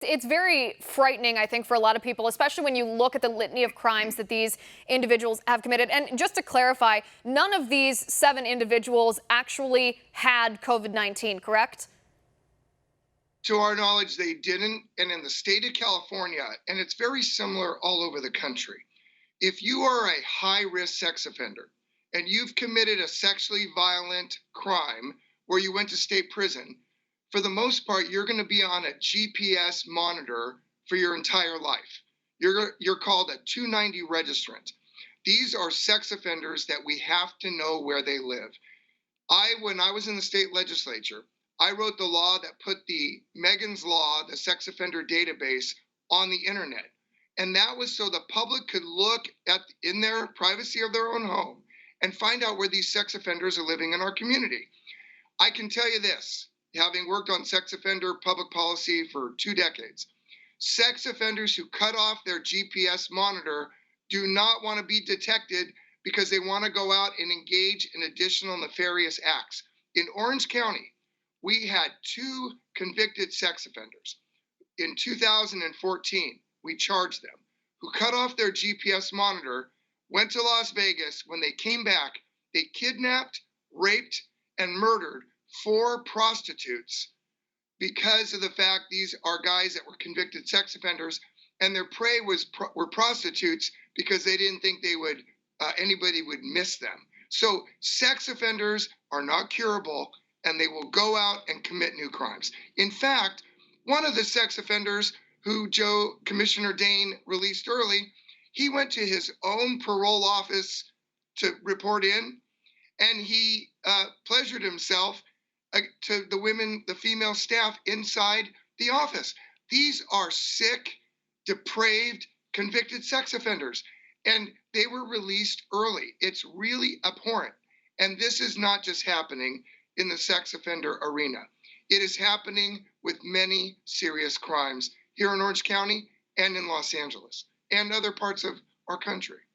It's very frightening, I think, for a lot of people, especially when you look at the litany of crimes that these individuals have committed. And just to clarify, none of these 7 individuals actually had COVID-19, correct? To our knowledge, they didn't. And in the state of California, and it's very similar all over the country, if you are a high risk sex offender and you've committed a sexually violent crime where you went to state prison, for the most part, you're going to be on a GPS monitor for your entire life. You're called a 290 registrant. These are sex offenders that we have to know where they live. When I was in the state legislature, I wrote the law that put the Megan's Law, the sex offender database, on the internet. And that was so the public could look at in their privacy of their own home and find out where these sex offenders are living in our community. I can tell you this, having worked on sex offender public policy for 2 decades, sex offenders who cut off their GPS monitor do not want to be detected because they want to go out and engage in additional nefarious acts. In Orange County, we had 2 convicted sex offenders. In 2014, we charged them, who cut off their GPS monitor, went to Las Vegas. When they came back, they kidnapped, raped, and murdered 4 prostitutes because of the fact these are guys that were convicted sex offenders, and their prey were prostitutes because they didn't think anybody would miss them. So sex offenders are not curable, and they will go out and commit new crimes. In fact, one of the sex offenders who Commissioner Dane released early, he went to his own parole office to report in, and he pleasured himself to the female staff inside the office. These are sick, depraved, convicted sex offenders, and they were released early. It's really abhorrent. And this is not just happening in the sex offender arena. It is happening with many serious crimes here in Orange County and in Los Angeles and other parts of our country.